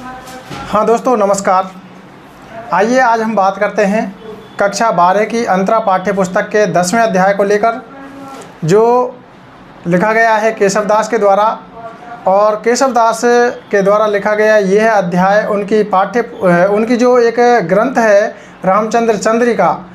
हाँ दोस्तों नमस्कार। आइए आज हम बात करते हैं कक्षा 12 की अंतरा पाठ्य पुस्तक के 10वें अध्याय को लेकर, जो लिखा गया है केशवदास के द्वारा। और केशवदास के द्वारा लिखा गया यह अध्याय उनकी जो एक ग्रंथ है रामचंद्र चंद्रिका,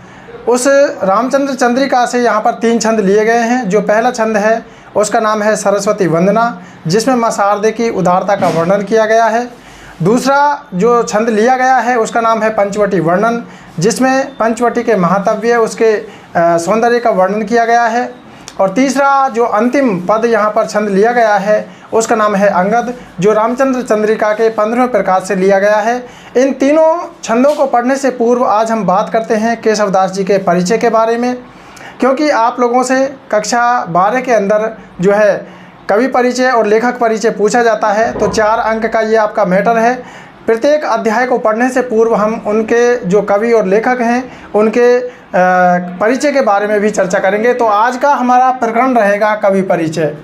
उस रामचंद्र चंद्रिका से यहाँ पर 3 छंद लिए गए हैं। जो पहला छंद है उसका नाम है सरस्वती वंदना, जिसमें माँ शारदे की उदारता का वर्णन किया गया है। दूसरा जो छंद लिया गया है उसका नाम है पंचवटी वर्णन, जिसमें पंचवटी के महाकाव्य उसके सौंदर्य का वर्णन किया गया है। और तीसरा जो अंतिम पद यहाँ पर छंद लिया गया है उसका नाम है अंगद, जो रामचंद्र चंद्रिका के 15वें प्रकाश से लिया गया है। इन तीनों छंदों को पढ़ने से पूर्व आज हम बात करते हैं केशवदास जी के परिचय के बारे में, क्योंकि आप लोगों से कक्षा 12 के अंदर जो है कवि परिचय और लेखक परिचय पूछा जाता है, तो 4 अंक का ये आपका मैटर है। प्रत्येक अध्याय को पढ़ने से पूर्व हम उनके जो कवि और लेखक हैं उनके परिचय के बारे में भी चर्चा करेंगे। तो आज का हमारा प्रकरण रहेगा कवि परिचय।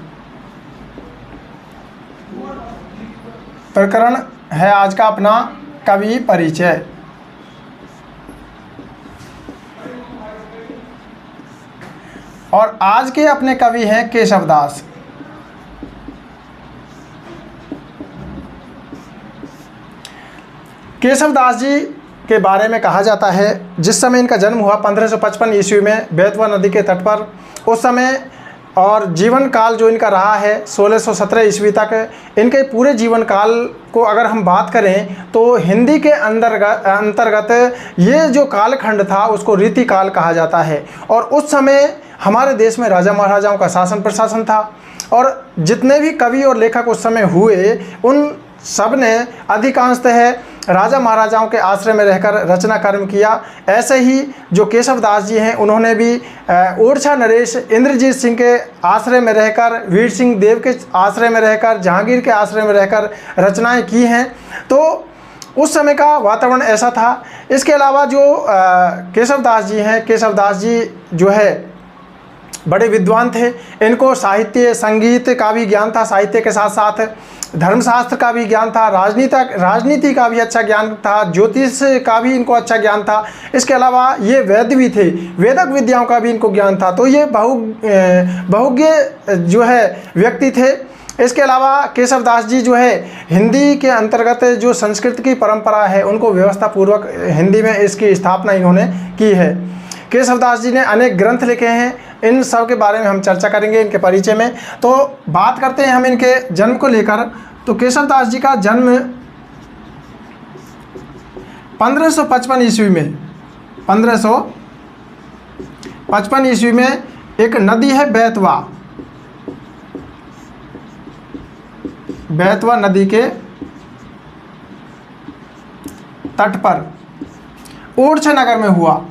प्रकरण है आज का अपना कवि परिचय। और आज के अपने कवि हैं केशवदास। केशवदास जी के बारे में कहा जाता है जिस समय इनका जन्म हुआ 1555 ईस्वी में बेतवा नदी के तट पर, उस समय और जीवन काल जो इनका रहा है 1617 ईस्वी तक। इनके पूरे जीवन काल को अगर हम बात करें तो हिंदी के अंतर्गत ये जो कालखंड था उसको रीति काल कहा जाता है। और उस समय हमारे देश में राजा महाराजाओं का शासन प्रशासन था, और जितने भी कवि और लेखक उस समय हुए उन सब ने अधिकांशतः राजा महाराजाओं के आश्रय में रहकर रचना कर्म किया। ऐसे ही जो केशवदास जी हैं उन्होंने भी ओरछा नरेश इंद्रजीत सिंह के आश्रय में रहकर, वीर सिंह देव के आश्रय में रहकर, जहांगीर के आश्रय में रहकर रचनाएं की हैं। तो उस समय का वातावरण ऐसा था। इसके अलावा जो केशवदास जी हैं, केशवदास जी जो है बड़े विद्वान थे। इनको साहित्य संगीत का भी ज्ञान था, साहित्य के साथ साथ धर्मशास्त्र का भी ज्ञान था, राजनीति का भी अच्छा ज्ञान था, ज्योतिष का भी इनको अच्छा ज्ञान था। इसके अलावा ये वैद्य भी थे, वेदक विद्याओं का भी इनको ज्ञान था। तो ये बहुज्ञ जो है व्यक्ति थे। इसके अलावा केशवदास जी जो है हिंदी के अंतर्गत जो संस्कृत की परंपरा है उनको व्यवस्थापूर्वक हिंदी में इसकी स्थापना इन्होंने की है। केशवदास जी ने अनेक ग्रंथ लिखे हैं, इन सब के बारे में हम चर्चा करेंगे इनके परिचय में। तो बात करते हैं हम इनके जन्म को लेकर। तो केशवदास जी का जन्म 1555 ईस्वी में 1555 ईस्वी में एक नदी है बेतवा नदी के तट पर ओरछा नगर में हुआ।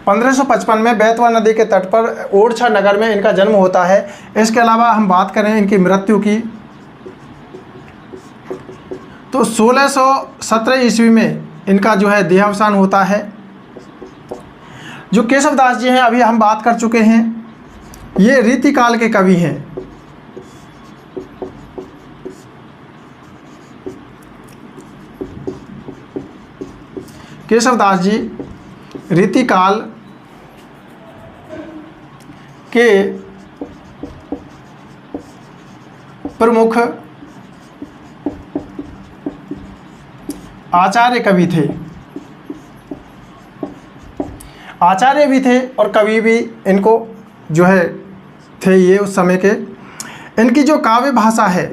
पंद्रह 1555 में बेतवा नदी के तट पर ओरछा नगर में इनका जन्म होता है। इसके अलावा हम बात करें इनकी मृत्यु की तो 1617 ईस्वी में इनका जो है देहावसान होता है। जो केशवदास जी हैं अभी हम बात कर चुके हैं, ये रीतिकाल के कवि हैं। केशवदास जी रीतिकाल के प्रमुख आचार्य कवि थे, आचार्य भी थे और कवि भी इनको जो है थे ये उस समय के। इनकी जो काव्य भाषा है,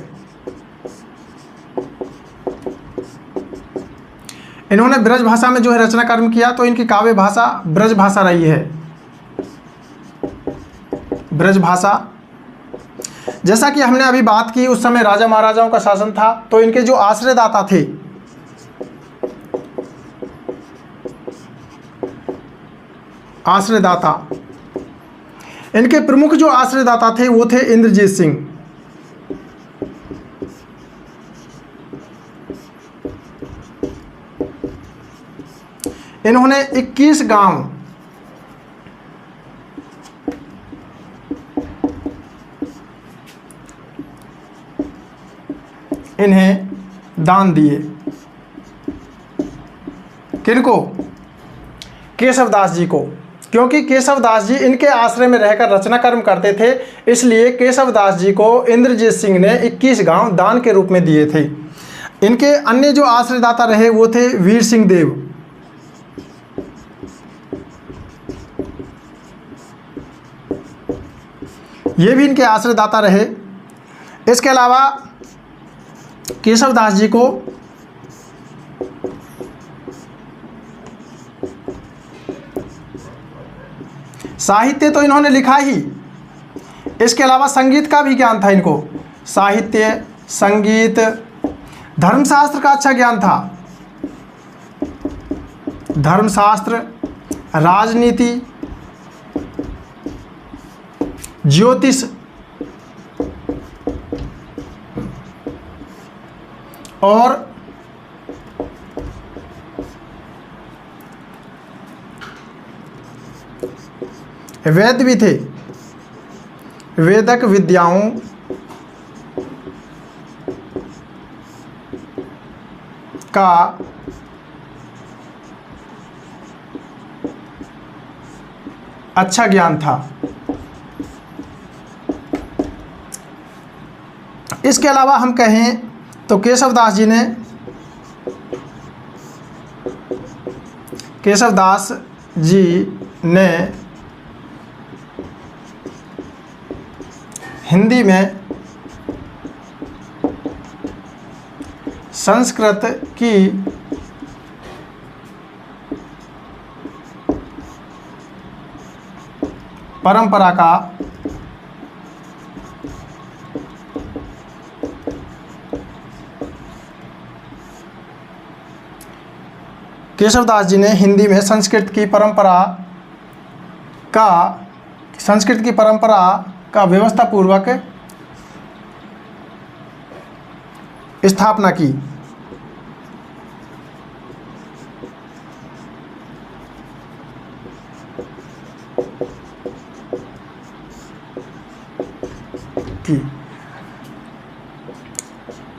इन्होंने ब्रज भाषा में जो है रचना कर्म किया, तो इनकी काव्य भाषा ब्रज भाषा रही है। ब्रज भाषा, जैसा कि हमने अभी बात की उस समय राजा महाराजाओं का शासन था, तो इनके जो आश्रयदाता थे इनके प्रमुख जो आश्रयदाता थे वो थे इंद्रजीत सिंह। इन्होंने 21 गांव इन्हें दान दिए। किनको? केशवदास जी को। क्योंकि केशवदास जी इनके आश्रय में रहकर रचना कर्म करते थे, इसलिए केशवदास जी को इंद्रजीत सिंह ने 21 गांव दान के रूप में दिए थे। इनके अन्य जो आश्रयदाता रहे वो थे वीर सिंह देव। ये भी इनके आश्रयदाता रहे। इसके अलावा केशवदास जी को साहित्य तो इन्होंने लिखा ही, इसके अलावा संगीत का भी ज्ञान था इनको। साहित्य, संगीत, धर्मशास्त्र का अच्छा ज्ञान था। धर्मशास्त्र, राजनीति, ज्योतिष और वेद भी थे। वेदक विद्याओं का अच्छा ज्ञान था। इसके अलावा हम कहें तो केशवदास जी ने हिंदी में संस्कृत की परंपरा का केशवदास जी ने हिंदी में संस्कृत की परंपरा का व्यवस्था पूर्वक स्थापना की।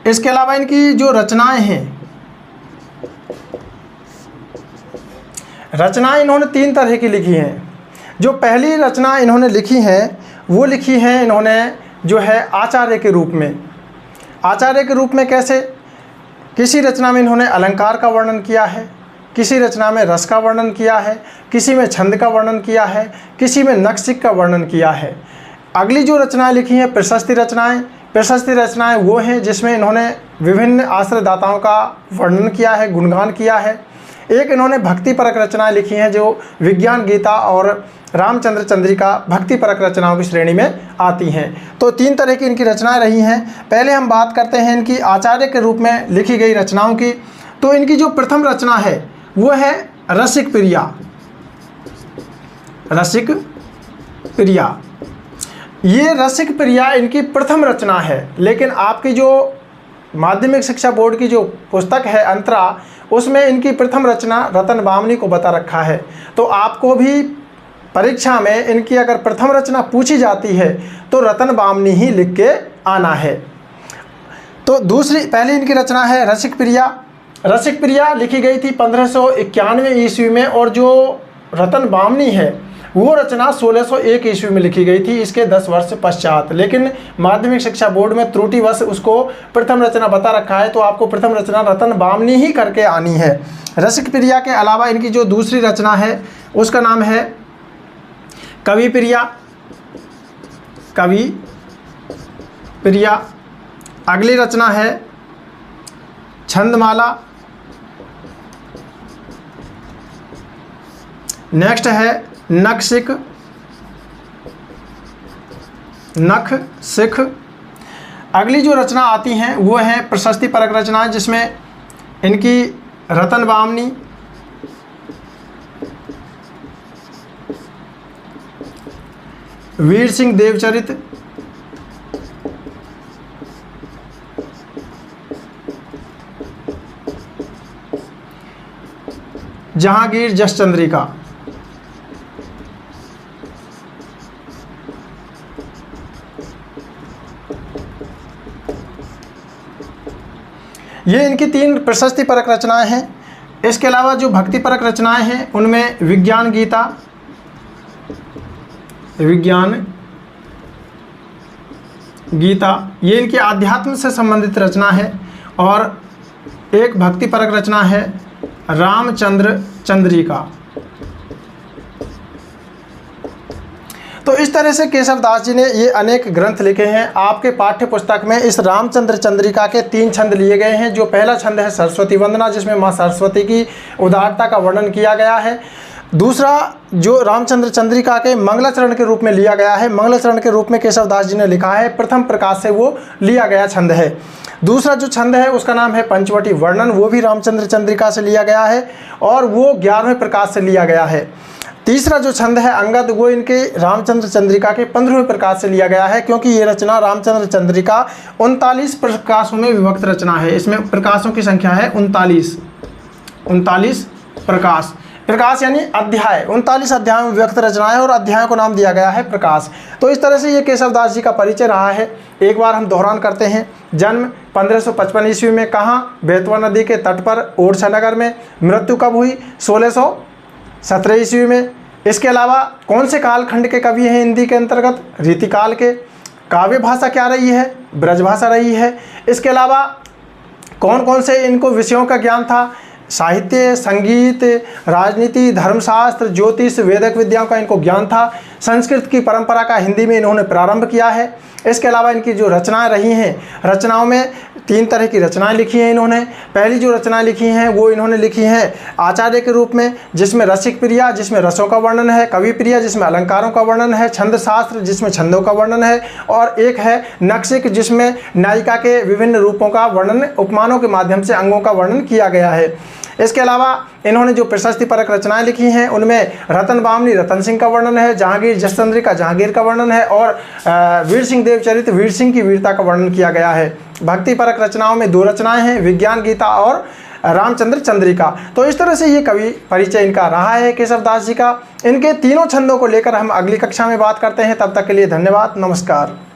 इसके अलावा इनकी जो रचनाएं हैं, रचनाएं इन्होंने 3 तरह की लिखी हैं। जो पहली रचना इन्होंने लिखी है वो लिखी है इन्होंने जो है आचार्य के रूप में। आचार्य के रूप में कैसे? किसी रचना में इन्होंने अलंकार का वर्णन किया है, किसी रचना में रस का वर्णन किया है, किसी में छंद का वर्णन किया है, किसी में नक्सिक का वर्णन किया है। अगली जो रचनाएं लिखी हैं प्रशस्ति रचनाएं। प्रशस्ति रचनाएं वो हैं जिसमें इन्होंने विभिन्न आश्रयदाताओं का वर्णन किया है, गुणगान किया है। एक इन्होंने भक्ति परक रचनाएं लिखी हैं जो विज्ञान गीता और रामचंद्र चंद्रिका भक्ति परक रचनाओं की श्रेणी में आती हैं। तो 3 तरह की इनकी रचनाएं रही हैं। पहले हम बात करते हैं इनकी आचार्य के रूप में लिखी गई रचनाओं की। तो इनकी जो प्रथम रचना है वो है रसिक प्रिया। रसिक प्रिया, ये रसिक प्रिया इनकी प्रथम रचना है। लेकिन आपकी जो माध्यमिक शिक्षा बोर्ड की जो पुस्तक है अंतरा, उसमें इनकी प्रथम रचना रतन बामनी को बता रखा है। तो आपको भी परीक्षा में इनकी अगर प्रथम रचना पूछी जाती है तो रतन बामनी ही लिख के आना है। तो पहली इनकी रचना है रसिक प्रिया। रसिक प्रिया लिखी गई थी 1591 ईस्वी में, और जो रतन बामनी है वो रचना 1601 ईस्वी में लिखी गई थी, इसके 10 वर्ष पश्चात। लेकिन माध्यमिक शिक्षा बोर्ड में त्रुटिवश उसको प्रथम रचना बता रखा है, तो आपको प्रथम रचना रतन बामनी ही करके आनी है। रसिक प्रिया के अलावा इनकी जो दूसरी रचना है उसका नाम है कवि प्रिया। कवि प्रिया। अगली रचना है छंदमाला। नेक्स्ट है नख सिख। अगली जो रचना आती हैं वो है प्रशस्ति परक रचनाएं, जिसमें इनकी रतन बामनी, वीर सिंह देवचरित, जहांगीर जस चंद्रिका। ये इनकी 3 प्रशस्ति परक रचनाएं हैं। इसके अलावा जो भक्ति परक रचनाएं हैं उनमें विज्ञान गीता, ये इनकी आध्यात्म से संबंधित रचना है। और एक भक्ति परक रचना है रामचंद्र चंद्रिका। तो इस तरह से केशव दास जी ने ये अनेक ग्रंथ लिखे हैं। आपके पाठ्य पुस्तक में इस रामचंद्र चंद्रिका के 3 छंद लिए गए हैं। जो पहला छंद है सरस्वती वंदना, जिसमें माँ सरस्वती की उदारता का वर्णन किया गया है। दूसरा जो रामचंद्र चंद्रिका के मंगलाचरण के रूप में लिया गया है, मंगलाचरण के रूप में केशव दास जी ने लिखा है, प्रथम प्रकाश से वो लिया गया छंद है। दूसरा जो छंद है उसका नाम है पंचवटी वर्णन, वो भी रामचंद्र चंद्रिका से लिया गया है और वो 11वें प्रकाश से लिया गया है। तीसरा जो छंद है अंगद, वो इनके रामचंद्र चंद्रिका के 15वें प्रकाश से लिया गया है, क्योंकि ये रचना रामचंद्र चंद्रिका 39 प्रकाशों में विभक्त रचना है। इसमें प्रकाशों की संख्या है 39 प्रकाश यानी अध्याय, 39 अध्यायों में विभक्त रचना है और अध्यायों को नाम दिया गया है प्रकाश। तो इस तरह से ये केशव दास जी का परिचय रहा है। एक बार हम दोहरान करते हैं। जन्म 1555 ईस्वी में, कहाँ? बेतवा नदी के तट पर ओरछा नगर में। मृत्यु कब हुई? 1617 ईस्वी में। इसके अलावा कौन से कालखंड के कवि हैं हिंदी के अंतर्गत? रीतिकाल के। काव्य भाषा क्या रही है? ब्रजभाषा रही है। इसके अलावा कौन कौन से इनको विषयों का ज्ञान था? साहित्य, संगीत, राजनीति, धर्मशास्त्र, ज्योतिष, वेदिक विद्याओं का इनको ज्ञान था। संस्कृत की परंपरा का हिंदी में इन्होंने प्रारंभ किया है। इसके अलावा इनकी जो रचनाएं रही हैं, रचनाओं में 3 तरह की रचनाएं लिखी हैं इन्होंने। पहली जो रचनाएं लिखी हैं वो इन्होंने लिखी हैं आचार्य के रूप में, जिसमें रसिक प्रिया, जिसमें रसों का वर्णन है, कवि प्रिया, जिसमें अलंकारों का वर्णन है, छंद शास्त्र, जिसमें छंदों का वर्णन है, और एक है नक्शिक, जिसमें नायिका के विभिन्न रूपों का वर्णन उपमानों के माध्यम से अंगों का वर्णन किया गया है। इसके अलावा इन्होंने जो प्रशस्ति परक रचनाएं लिखी हैं उनमें रतन बामनी रतन सिंह का वर्णन है, जहांगीर जसचंद्रिका जहांगीर का वर्णन है, और वीर सिंह देवचरित वीर सिंह की वीरता का वर्णन किया गया है। भक्ति परक रचनाओं में 2 रचनाएं हैं, विज्ञान गीता और रामचंद्र चंद्रिका। तो इस तरह से ये कवि परिचय इनका रहा है केशव दास जी का। इनके तीनों छंदों को लेकर हम अगली कक्षा में बात करते हैं। तब तक के लिए धन्यवाद, नमस्कार।